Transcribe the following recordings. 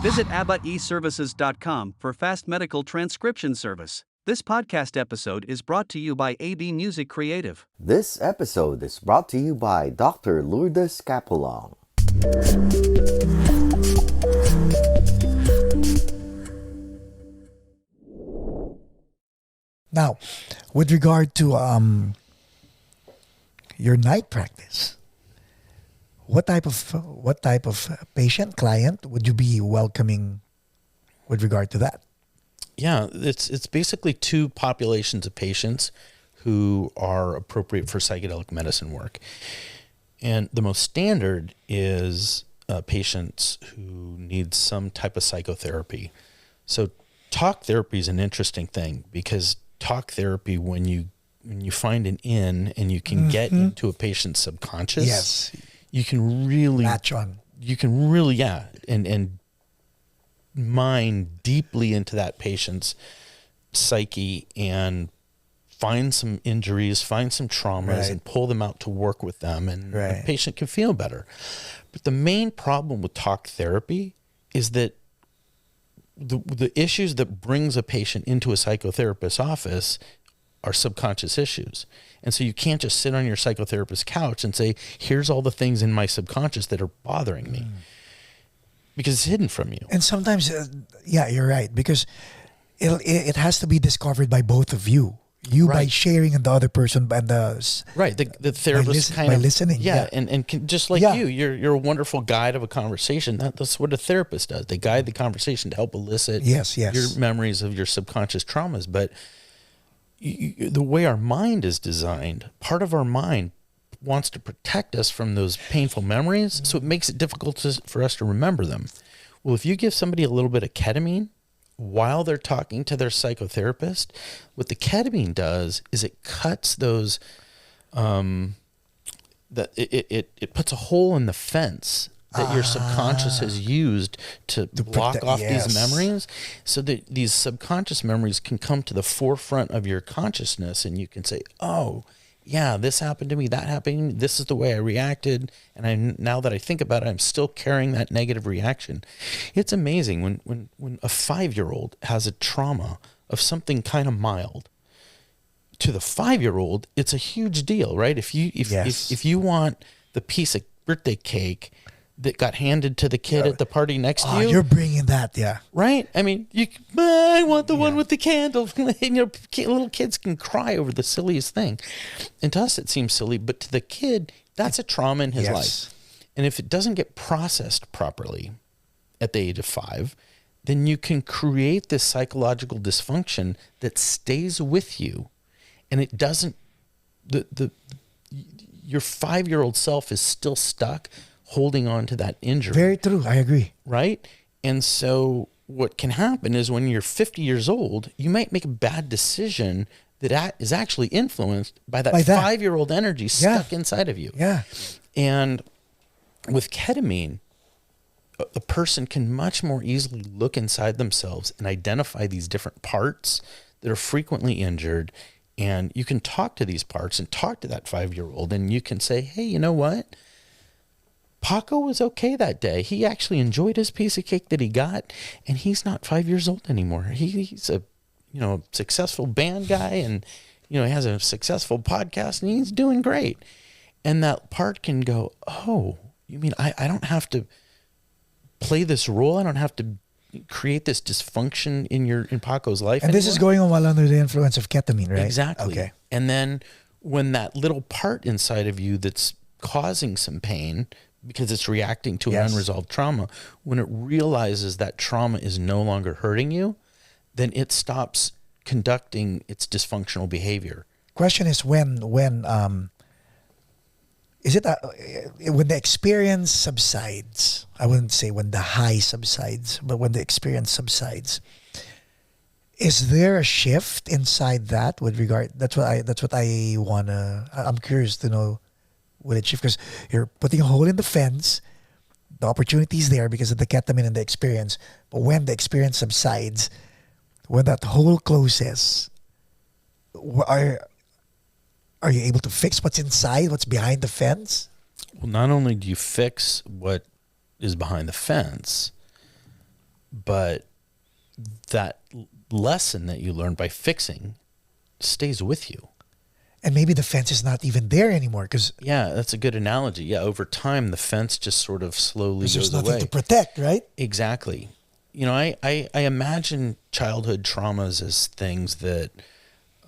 Visit abaeservices.com for fast medical transcription service. This podcast episode is brought to you by AB Music Creative. This episode is brought to you by Dr. Lourdes Capulong. Now, with regard to your night practice, what type of patient client would you be welcoming with regard to that? Yeah, it's basically two populations of patients who are appropriate for psychedelic medicine work. And the most standard is patients who need some type of psychotherapy. So talk therapy is an interesting thing because talk therapy, when you find an in and you can get into a patient's subconscious, yes, you can really latch on. You can really, and mine deeply into that patient's psyche and find some injuries, find some traumas, right, and pull them out to work with them, and right, the patient can feel better. But the main problem with talk therapy is that the issues that brings a patient into a psychotherapist's office are subconscious issues. And so you can't just sit on your psychotherapist's couch and say, here's all the things in my subconscious that are bothering me, because it's hidden from you. And sometimes, you're right, because it has to be discovered by both of you. You right, by sharing and the other person by the right. The therapist by listening. And just like you're a wonderful guide of a conversation. That's what a therapist does. They guide the conversation to help elicit your memories of your subconscious traumas. But the way our mind is designed, part of our mind wants to protect us from those painful memories, so it makes it difficult for us to remember them. Well, if you give somebody a little bit of ketamine while they're talking to their psychotherapist, what the ketamine does is it cuts those, it puts a hole in the fence that your subconscious has used to block off these memories, so that these subconscious memories can come to the forefront of your consciousness, and you can say, oh, yeah, this happened to me, that happened to me, this is the way I reacted, and now that I think about it, I'm still carrying that negative reaction. It's amazing when a 5-year-old has a trauma of something kind of mild. To the 5-year-old, it's a huge deal, right? If you want the piece of birthday cake that got handed to the kid at the party next to you, you're bringing that, right? I mean, I want the one with the candle. Little kids can cry over the silliest thing, and to us it seems silly, but to the kid, that's a trauma in his life. And if it doesn't get processed properly at the age of 5, then you can create this psychological dysfunction that stays with you, and it doesn't. Your 5-year-old self is still stuck holding on to that injury. Very true. I agree. Right? And so what can happen is when you're 50 years old, you might make a bad decision that is actually influenced by that 5-year-old energy stuck inside of you. Yeah. And with ketamine, a person can much more easily look inside themselves and identify these different parts that are frequently injured. And you can talk to these parts and talk to that 5-year-old, and you can say, hey, you know what? Paco was okay that day. He actually enjoyed his piece of cake that he got, and he's not 5 years old anymore. He's a successful band guy, and he has a successful podcast, and he's doing great. And that part can go, oh, you mean I don't have to play this role? I don't have to create this dysfunction in Paco's life and anymore? This is going on while under the influence of ketamine, right? Exactly. Okay. And then when that little part inside of you that's causing some pain because it's reacting to an unresolved trauma, when it realizes that trauma is no longer hurting you, then it stops conducting its dysfunctional behavior. Question is when is it when the experience subsides? I wouldn't say when the high subsides, but when the experience subsides, is there a shift inside that with regard? That's what I wanna. I'm curious to know. Will it shift? Because you're putting a hole in the fence. The opportunity is there because of the ketamine and the experience. But when the experience subsides, when that hole closes, are you able to fix what's inside, what's behind the fence? Well, not only do you fix what is behind the fence, but that lesson that you learned by fixing stays with you. And maybe the fence is not even there anymore because Yeah, that's a good analogy. Yeah, over time, the fence just sort of slowly there's goes nothing away. to protect, right? Exactly. You know, I imagine childhood traumas as things that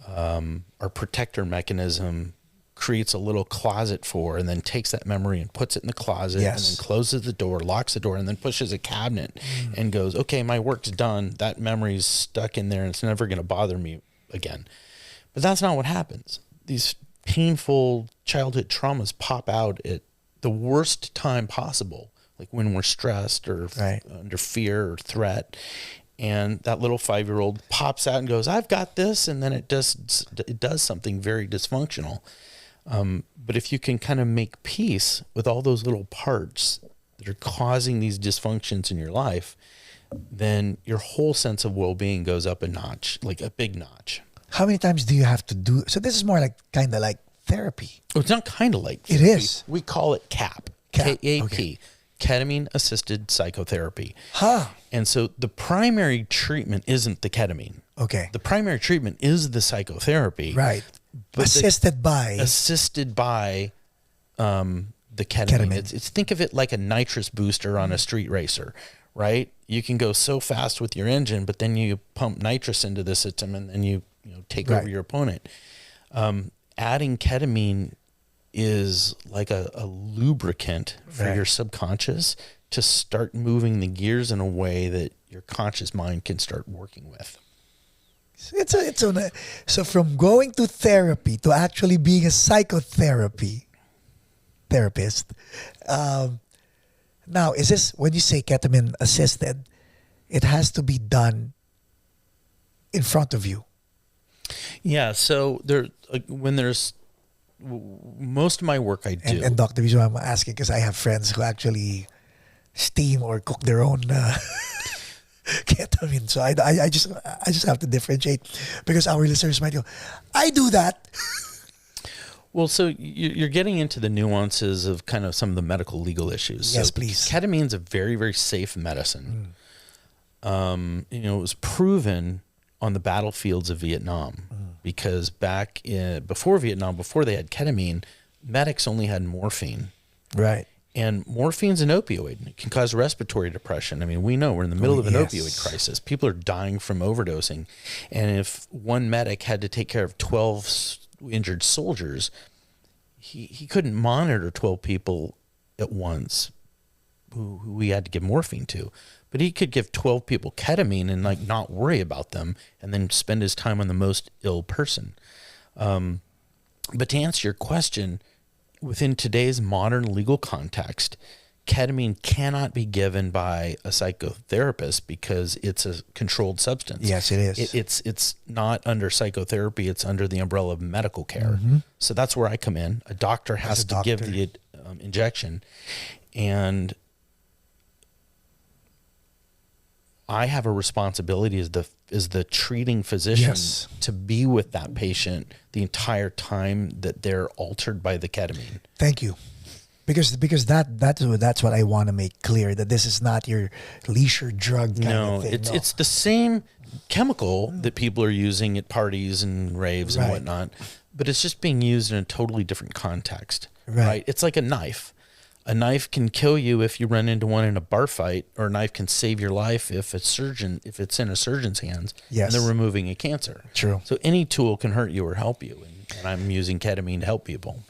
our protector mechanism creates a little closet for, and then takes that memory and puts it in the closet, and Yes. then closes the door, locks the door, and then pushes a cabinet and goes, okay, my work's done. That memory's stuck in there and it's never going to bother me again. But that's not what happens. These painful childhood traumas pop out at the worst time possible, like when we're stressed or Right. under fear or threat. And that little 5-year-old pops out and goes, I've got this. And then it does something very dysfunctional. But if you can kind of make peace with all those little parts that are causing these dysfunctions in your life, then your whole sense of well-being goes up a notch, like a big notch. How many times do you have to do? So this is more like kind of like therapy. Oh, it's not kind of like It therapy. is. We call it CAP. CAP, KAP. okay. Ketamine assisted psychotherapy. Huh. And so the primary treatment isn't the ketamine. Okay. The primary treatment is the psychotherapy. Right. But Assisted by. assisted by the ketamine. Ketamine. It's think of it like a nitrous booster on a street racer, right? You can go so fast with your engine, but then you pump nitrous into the system and then you take Right. over your opponent. Adding ketamine is like a lubricant for Right. your subconscious to start moving the gears in a way that your conscious mind can start working with. So from going to therapy to actually being a psychotherapy therapist. Now, is this, when you say ketamine assisted, it has to be done in front of you? Yeah. So most of my work I do. And Doc, the reason why I'm asking, because I have friends who actually steam or cook their own ketamine. So I just have to differentiate, because our listeners might go, I do that. Well, so you're getting into the nuances of kind of some of the medical legal issues. Yes, so please. Ketamine's a very, very safe medicine. It was proven on the battlefields of Vietnam, because before Vietnam, before they had ketamine, medics only had morphine. Right. And morphine's an opioid. It can cause respiratory depression. I mean, we know we're in the middle of an yes. opioid crisis. People are dying from overdosing. And if one medic had to take care of 12 injured soldiers, he couldn't monitor 12 people at once who he had to give morphine to. But he could give 12 people ketamine and like not worry about them, and then spend his time on the most ill person. But to answer your question, within today's modern legal context, ketamine cannot be given by a psychotherapist because it's a controlled substance. Yes, it is. It's not under psychotherapy. It's under the umbrella of medical care. So that's where I come in. A doctor has to give the injection, and I have a responsibility as the treating physician Yes. to be with that patient the entire time that they're altered by the ketamine. Thank you. Because that's what I want to make clear, that this is not your leisure drug kind of thing. It's the same chemical that people are using at parties and raves and Right. whatnot, but it's just being used in a totally different context. Right. It's like a knife. A knife can kill you if you run into one in a bar fight, or a knife can save your life if it's in a surgeon's hands Yes. and they're removing a cancer. True. So any tool can hurt you or help you, and I'm using ketamine to help people.